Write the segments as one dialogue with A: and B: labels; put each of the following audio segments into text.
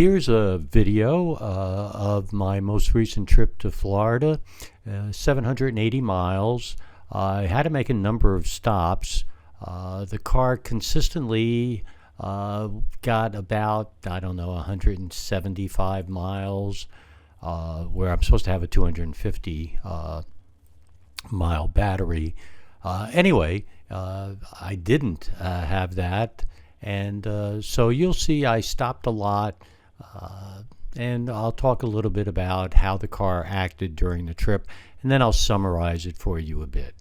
A: Here's a video of my most recent trip to Florida, 780 miles. I had to make a number of stops. The car consistently got about, 175 miles, where I'm supposed to have a 250 mile battery. Anyway, I didn't have that. And so you'll see I stopped a lot, and I'll talk a little bit about how the car acted during the trip, and then I'll summarize it for you a bit.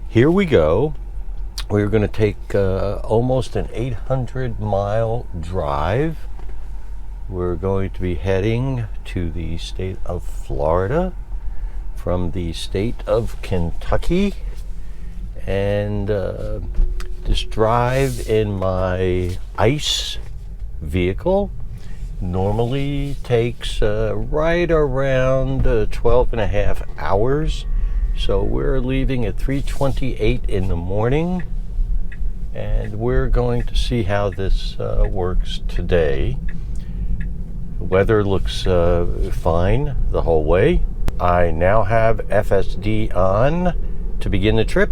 A: Here we go. We're going to take almost an 800-mile drive. We're going to be heading to the state of Florida from the state of Kentucky, and this drive in my ICE vehicle normally takes right around 12 and a half hours. So we're leaving at 3:28 in the morning, and we're going to see how this works today. The weather looks fine the whole way. I now have FSD on to begin the trip,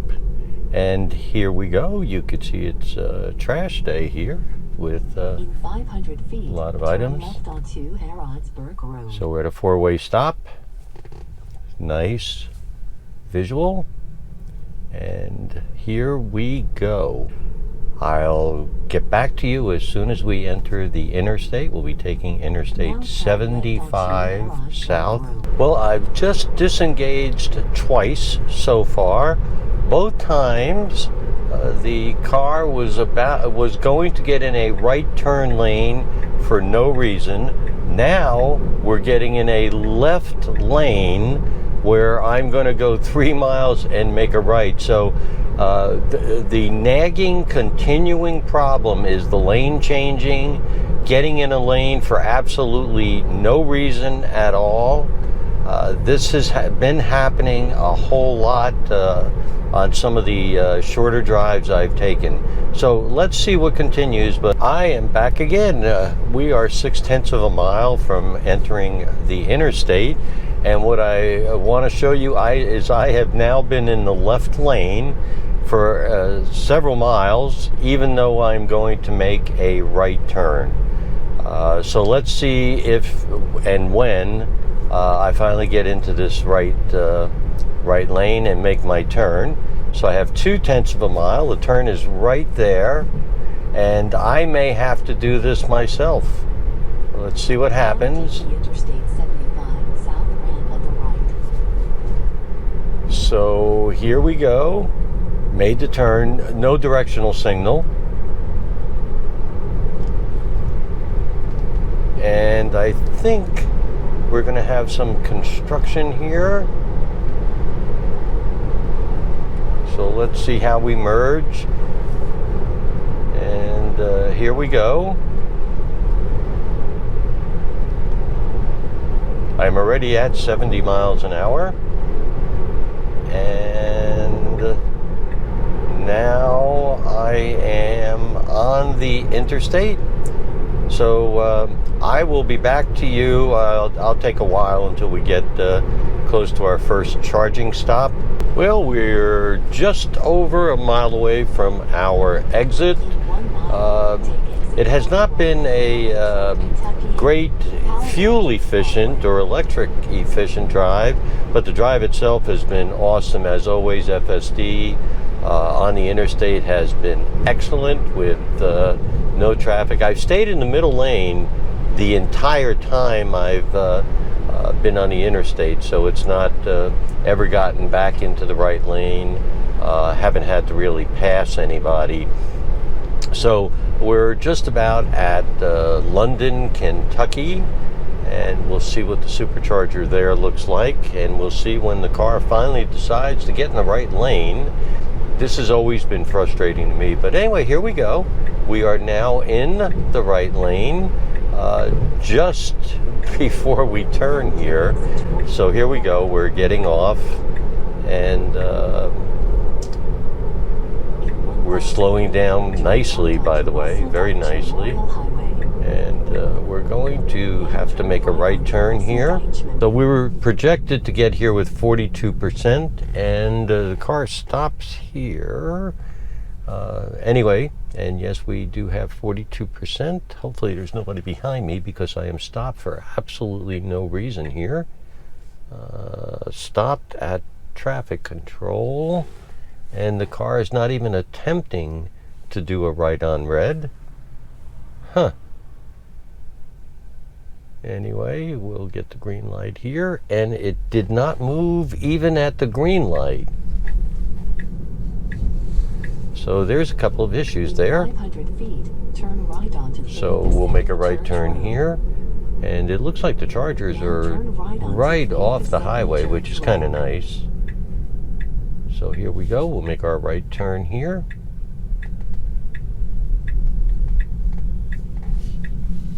A: and here we go. You can see it's trash day here with in 500 feet, a lot of items. Left onto Harrodsburg Road. So we're at a four-way stop. Nice visual, and here we go. I'll get back to you as soon as we enter the interstate. We'll be taking Interstate 75 south. Well, I've just disengaged twice so far. Both times the car was going to get in a right turn lane for no reason. Now we're getting in a left lane where I'm going to go 3 miles and make a right. So the nagging, continuing problem is the lane changing, getting in a lane for absolutely no reason at all. This has been happening a whole lot on some of the shorter drives I've taken. So let's see what continues, but I am back again. We are 0.6 of a mile from entering the interstate. And what I want to show you is I have now been in the left lane for several miles, even though I'm going to make a right turn. So let's see if and when I finally get into this right lane and make my turn. So I have 0.2 of a mile. The turn is right there, and I may have to do this myself. Let's see what happens. So here we go. Made the turn, no directional signal. And I think we're going to have some construction here. So let's see how we merge. And here we go. I'm already at 70 miles an hour. And now I am on the interstate. So I will be back to you. I'll take a while until we get close to our first charging stop. Well, we're just over a mile away from our exit. It has not been a great fuel efficient or electric efficient drive, but the drive itself has been awesome. As always, FSD on the interstate has been excellent with no traffic. I've stayed in the middle lane the entire time I've been on the interstate, so it's not ever gotten back into the right lane. Haven't had to really pass anybody. So we're just about at London, Kentucky, and we'll see what the supercharger there looks like, and we'll see when the car finally decides to get in the right lane. This has always been frustrating to me, but anyway, here we go. We are now in the right lane just before we turn here. So here we go. We're getting off, and we're slowing down nicely, by the way, very nicely. And we're going to have to make a right turn here. So we were projected to get here with 42%, and the car stops here. Anyway, and yes, we do have 42%. Hopefully there's nobody behind me because I am stopped for absolutely no reason here. Stopped at traffic control, and the car is not even attempting to do a right on red. Huh. Anyway, we'll get the green light here, and it did not move even at the green light. So there's a couple of issues there. 500 feet, turn right onto so we'll make a right turn here, and it looks like the Chargers are right off the highway, which is kind of nice. So here we go. We'll make our right turn here.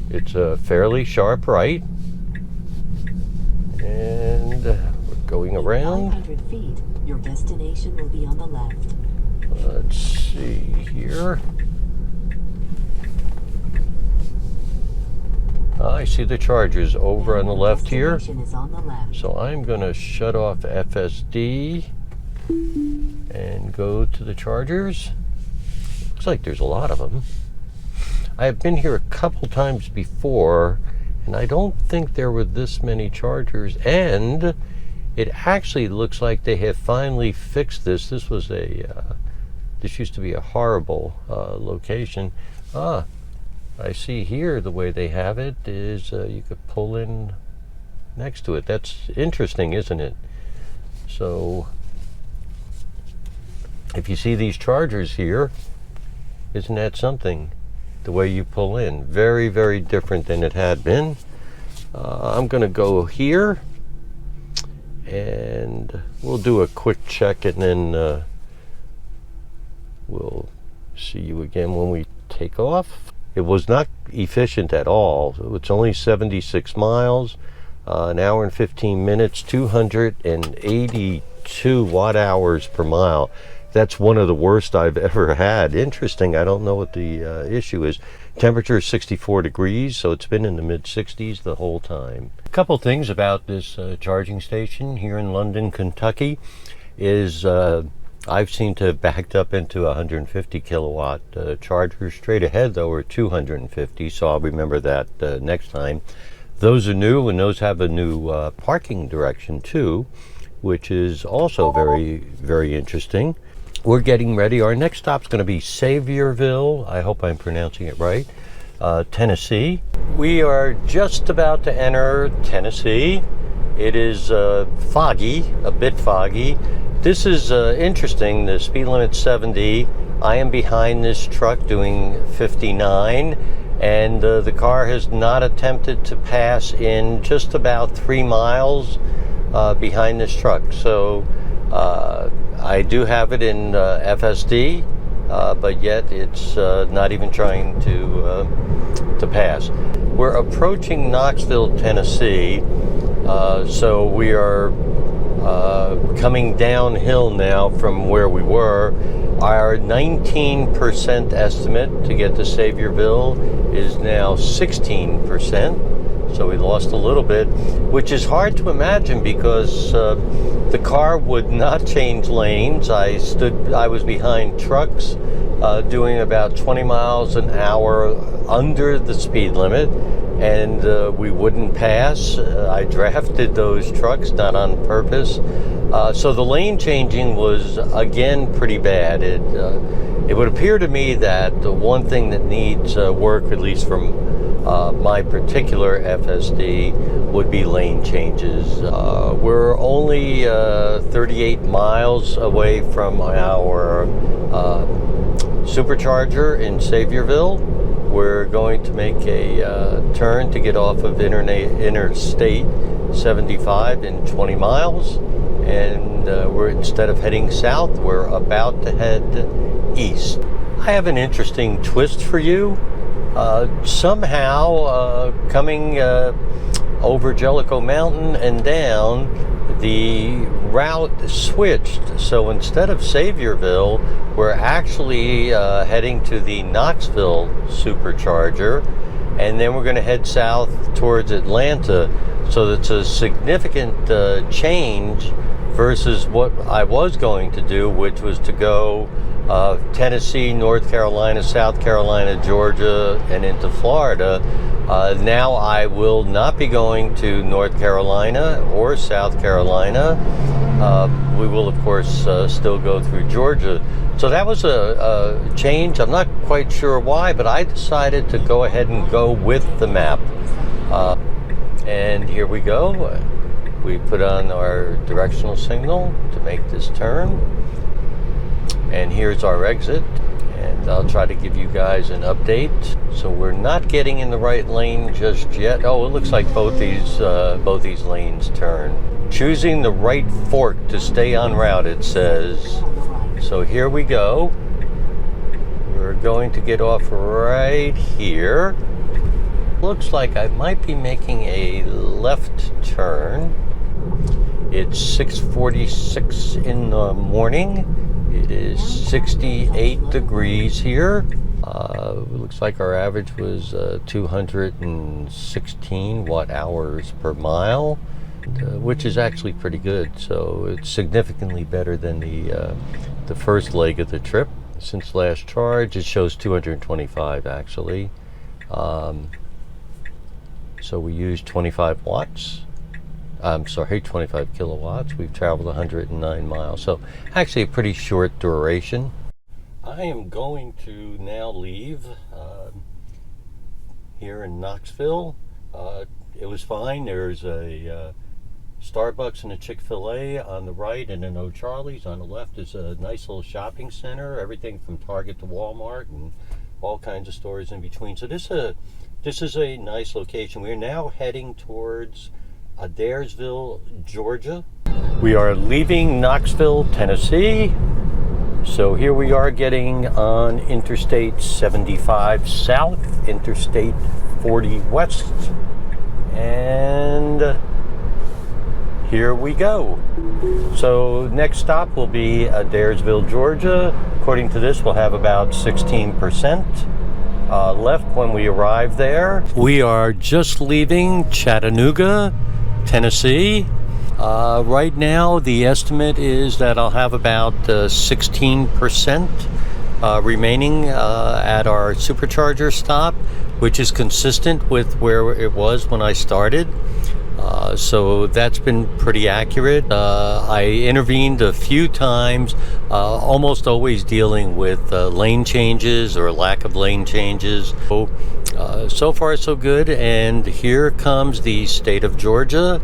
A: It's a fairly sharp right, and we're going around. 500 feet, your destination will be on the left. Let's see here. I see the Chargers over on the left here. So I'm going to shut off FSD and go to the Chargers. Looks like there's a lot of them. I have been here a couple times before, and I don't think there were this many Chargers, and it actually looks like they have finally fixed this. This was this used to be a horrible location. I see here the way they have it is you could pull in next to it. That's interesting, isn't it? So if you see these Chargers here, isn't that something? The way you pull in, very, very different than it had been. I'm going to go here, and we'll do a quick check, and then we'll see you again when we take off. It was not efficient at all. It's only 76 miles, an hour and 15 minutes, 282 watt hours per mile. That's one of the worst I've ever had. Interesting. I don't know what the issue is. Temperature is 64 degrees, so it's been in the mid-60s the whole time. A couple things about this charging station here in London, Kentucky, is I've seen to have backed up into 150 kilowatt chargers. Straight ahead, though, are 250, so I'll remember that next time. Those are new, and those have a new parking direction, too, which is also very, very interesting. We're getting ready. Our next stop's going to be Saviorville. I hope I'm pronouncing it right. Tennessee. We are just about to enter Tennessee. It is foggy, a bit foggy. This is interesting. The speed limit's 70. I am behind this truck doing 59, and the car has not attempted to pass in just about 3 miles behind this truck. So I do have it in FSD, but yet it's not even trying to pass. We're approaching Knoxville, Tennessee, so we are coming downhill now from where we were. Our 19% estimate to get to Saviorville is now 16%. So we lost a little bit, which is hard to imagine because the car would not change lanes. I was behind trucks doing about 20 miles an hour under the speed limit, and we wouldn't pass. I drafted those trucks, not on purpose. So the lane changing was, again, pretty bad. It would appear to me that the one thing that needs work, at least from my particular FSD, would be lane changes. We're only 38 miles away from our supercharger in Saviorville. We're going to make a turn to get off of Interstate 75 in 20 miles, and we're, instead of heading south, we're about to head east. I have an interesting twist for you. Somehow coming over Jellicoe Mountain and down the route switched. So instead of Saviorville, we're actually heading to the Knoxville supercharger, and then we're going to head south towards Atlanta. So that's a significant change versus what I was going to do, which was to go Tennessee, North Carolina, South Carolina, Georgia, and into Florida. Now I will not be going to North Carolina or South Carolina. We will, of course, still go through Georgia. So that was a change. I'm not quite sure why, but I decided to go ahead and go with the map. And here we go. We put on our directional signal to make this turn. And here's our exit. And I'll try to give you guys an update. So we're not getting in the right lane just yet. Oh, it looks like both these lanes turn. Choosing the right fork to stay on route, it says. So here we go. We're going to get off right here. Looks like I might be making a left turn. It's 6:46 in the morning. It is 68 degrees here. Looks like our average was 216 watt hours per mile, which is actually pretty good. So it's significantly better than the first leg of the trip. Since last charge, it shows 225 actually. So we used 25 watts. I'm sorry, 25 kilowatts. We've traveled 109 miles. So actually a pretty short duration. I am going to now leave here in Knoxville. It was fine. There's a Starbucks and a Chick-fil-A on the right, and an O'Charlie's on the left. Is a nice little shopping center, everything from Target to Walmart and all kinds of stores in between. So this is a nice location. We're now heading towards Adairsville, Georgia. We are leaving Knoxville, Tennessee. So here we are getting on Interstate 75 South, Interstate 40 West, and here we go. So next stop will be Adairsville, Georgia. According to this, we'll have about 16% left when we arrive there. We are just leaving Chattanooga, Tennessee. Right now, the estimate is that I'll have about 16% remaining at our supercharger stop, which is consistent with where it was when I started. So that's been pretty accurate. I intervened a few times, almost always dealing with lane changes or lack of lane changes. So far so good, and here comes the state of Georgia.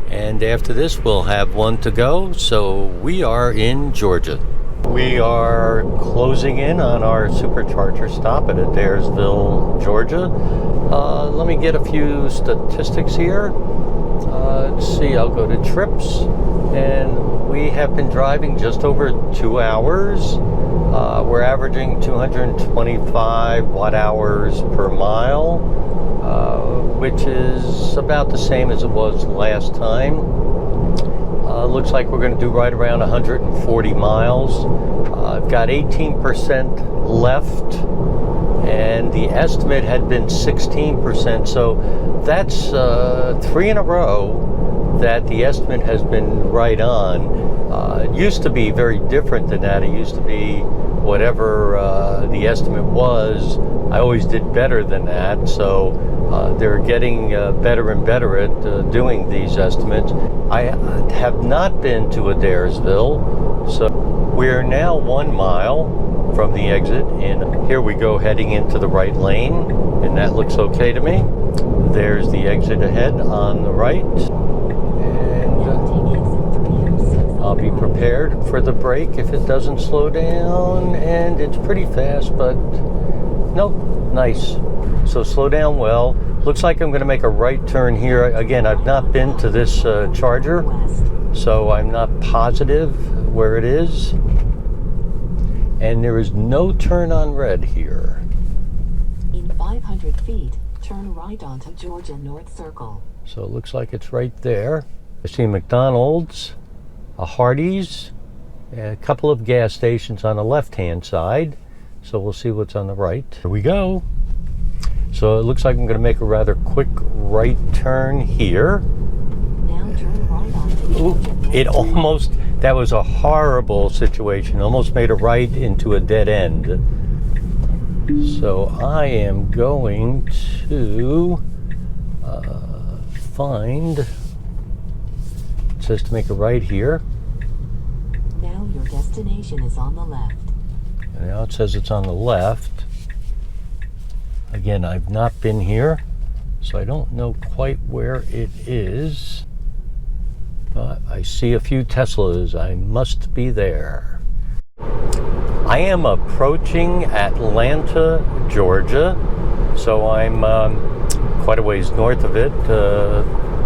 A: And after this, we'll have one to go. So we are in Georgia. We are closing in on our supercharger stop at Adairsville, Georgia. Let me get a few statistics here. Let's see, I'll go to trips. And we have been driving just over 2 hours. We're averaging 225 watt hours per mile, which is about the same as it was last time. Looks like we're going to do right around 140 miles. I've got 18% left, and the estimate had been 16%. So that's 3 in a row that the estimate has been right on. It used to be very different than that. It used to be whatever the estimate was, I always did better than that. So they're getting better and better at doing these estimates. I have not been to Adairsville, so we're now 1 mile from the exit, and here we go heading into the right lane, and that looks okay to me. There's the exit ahead on the right, and I'll be prepared for the brake if it doesn't slow down, and it's pretty fast, but nope, nice. So slow down well. Looks like I'm going to make a right turn here. Again, I've not been to this charger, so I'm not positive where it is. And there is no turn on red here.
B: In 500 feet, turn right onto Georgia North Circle.
A: So it looks like it's right there. I see McDonald's, a Hardee's, a couple of gas stations on the left-hand side. So we'll see what's on the right. Here we go. So it looks like I'm going to make a rather quick right turn here.
B: Now turn right onto
A: Ooh, it almost, that was a horrible situation. Almost made a right into a dead end. So I am going to find, it says to make a right here.
B: Now your destination is on the left.
A: And now it says it's on the left. Again, I've not been here, so I don't know quite where it is. But I see a few Teslas. I must be there. I am approaching Atlanta, Georgia. So I'm quite a ways north of it.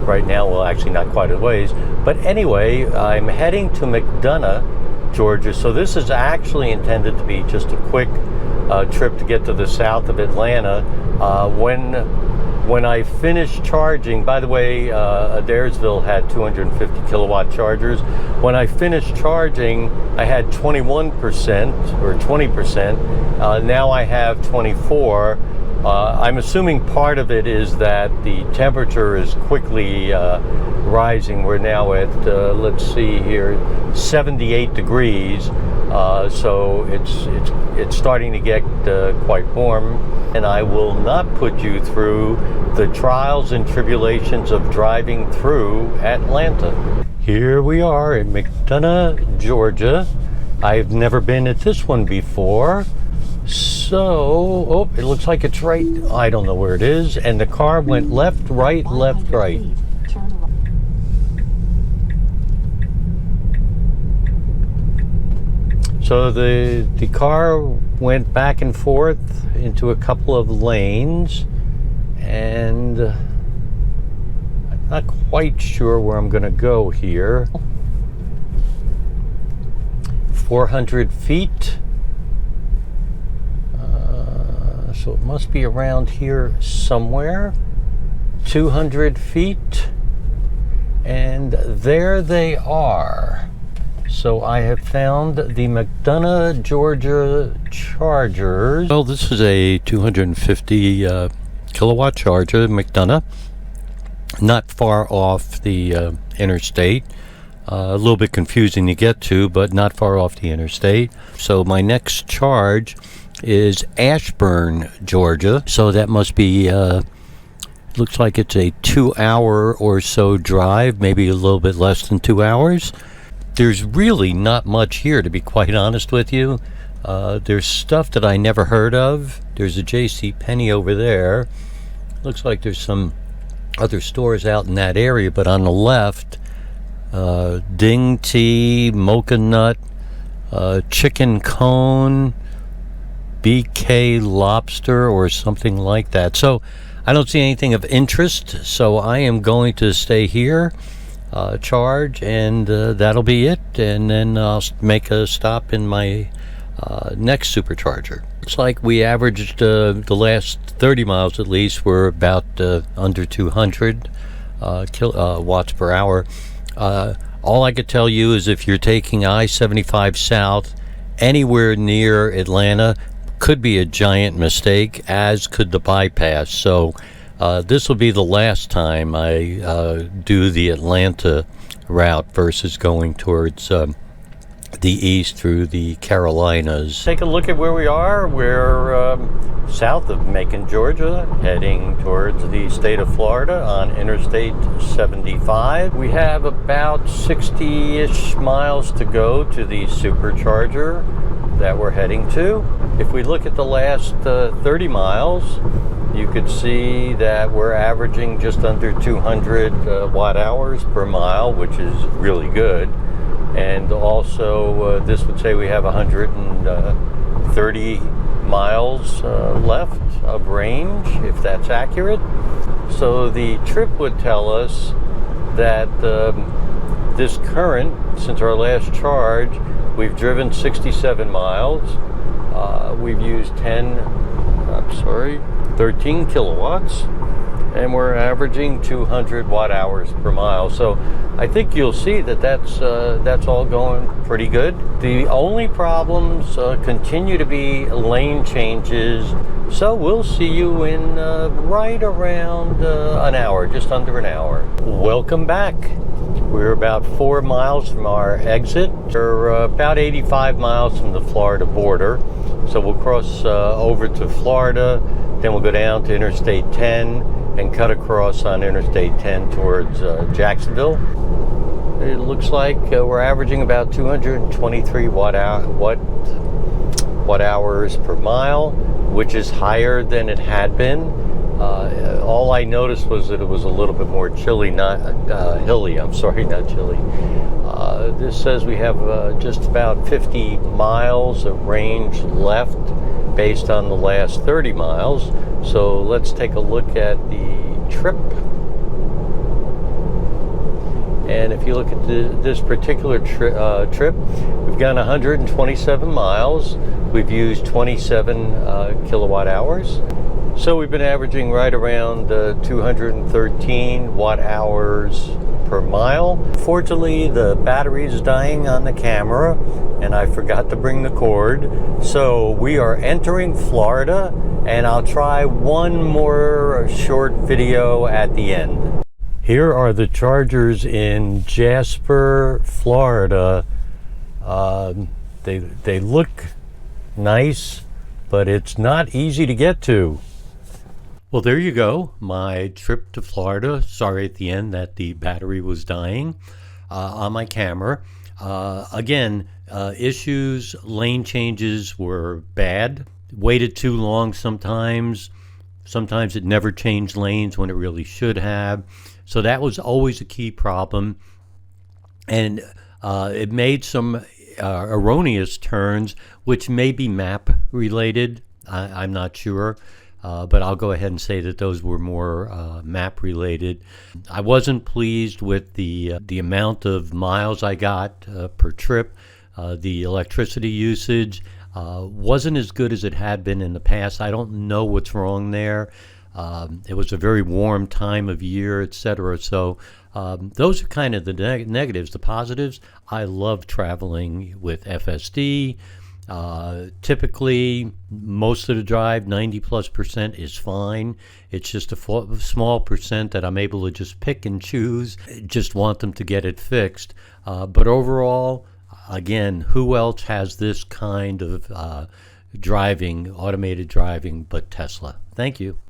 A: Right now, well, actually not quite a ways. But anyway, I'm heading to McDonough, Georgia. So this is actually intended to be just a quick trip to get to the south of Atlanta. When I finish charging, by the way, Adairsville had 250 kilowatt chargers. When I finished charging, I had 21% or 20%. Now I have 24. I'm assuming part of it is that the temperature is quickly rising. We're now at, let's see here, 78 degrees. So it's starting to get quite warm, and I will not put you through the trials and tribulations of driving through Atlanta. Here we are in McDonough, Georgia. I've never been at this one before. So, oh, it looks like it's right. I don't know where it is. And the car went left, right, left, right. So the car went back and forth into a couple of lanes, and I'm not quite sure where I'm going to go here. 400 feet. So it must be around here somewhere. 200 feet. And there they are. So I have found the McDonough, Georgia chargers. Well, this is a 250 kilowatt charger, McDonough. Not far off the interstate. A little bit confusing to get to, but not far off the interstate. So my next charge is Ashburn, Georgia. So that must be, looks like it's a 2-hour or so drive, maybe a little bit less than 2 hours. There's really not much here, to be quite honest with you. There's stuff that I never heard of. There's a JCPenney over there. Looks like there's some other stores out in that area, but on the left, Ding Tea, Mocha Nut, Chicken Cone, BK Lobster, or something like that. So I don't see anything of interest, so I am going to stay here, charge, and that'll be it. And then I'll make a stop in my next supercharger. It's like we averaged the last 30 miles at least were about under 200 watts per hour. All I could tell you is if you're taking I-75 south anywhere near Atlanta, could be a giant mistake, as could the bypass. So this will be the last time I do the Atlanta route versus going towards the east through the Carolinas. Take a look at where we are. We're south of Macon, Georgia, heading towards the state of Florida on Interstate 75. We have about 60-ish miles to go to the supercharger that we're heading to. If we look at the last 30 miles, you could see that we're averaging just under 200 watt hours per mile, which is really good. And also, this would say we have 130 miles left of range, if that's accurate. So the trip would tell us that this current, since our last charge, we've driven 67 miles. We've used 13 kilowatts. and we're averaging 200 watt hours per mile. So I think you'll see that that's all going pretty good. The only problems continue to be lane changes. So we'll see you in right around an hour, just under an hour. Welcome back. We're about 4 miles from our exit. We're about 85 miles from the Florida border. So we'll cross over to Florida, then we'll go down to Interstate 10 and cut across on Interstate 10 towards Jacksonville. It looks like we're averaging about 223 watt hours per mile, which is higher than it had been. All I noticed was that it was a little bit more chilly, not hilly. I'm sorry, not chilly. This says we have just about 50 miles of range left based on the last 30 miles. So let's take a look at the trip. And if you look at this particular trip, we've gone 127 miles. We've used 27 kilowatt hours. So we've been averaging right around 213 watt hours per mile. Fortunately, the battery is dying on the camera, and I forgot to bring the cord. So we are entering Florida, and I'll try one more short video at the end. Here are the chargers in Jasper, Florida. They look nice, but it's not easy to get to. Well, there you go, my trip to Florida. Sorry at the end that the battery was dying on my camera. Again, issues, lane changes were bad. Waited too long sometimes. Sometimes it never changed lanes when it really should have. So that was always a key problem. And it made some erroneous turns, which may be map related. I'm not sure. But I'll go ahead and say that those were more map related. I wasn't pleased with the amount of miles I got per trip. The electricity usage wasn't as good as it had been in the past. I don't know what's wrong there. It was a very warm time of year, etc. So those are kind of the negatives. The positives, I love traveling with FSD. Typically, most of the drive, 90+% is fine. It's just a small percent that I'm able to just pick and choose, just want them to get it fixed. But overall, again, who else has this kind of driving, automated driving, but Tesla? Thank you.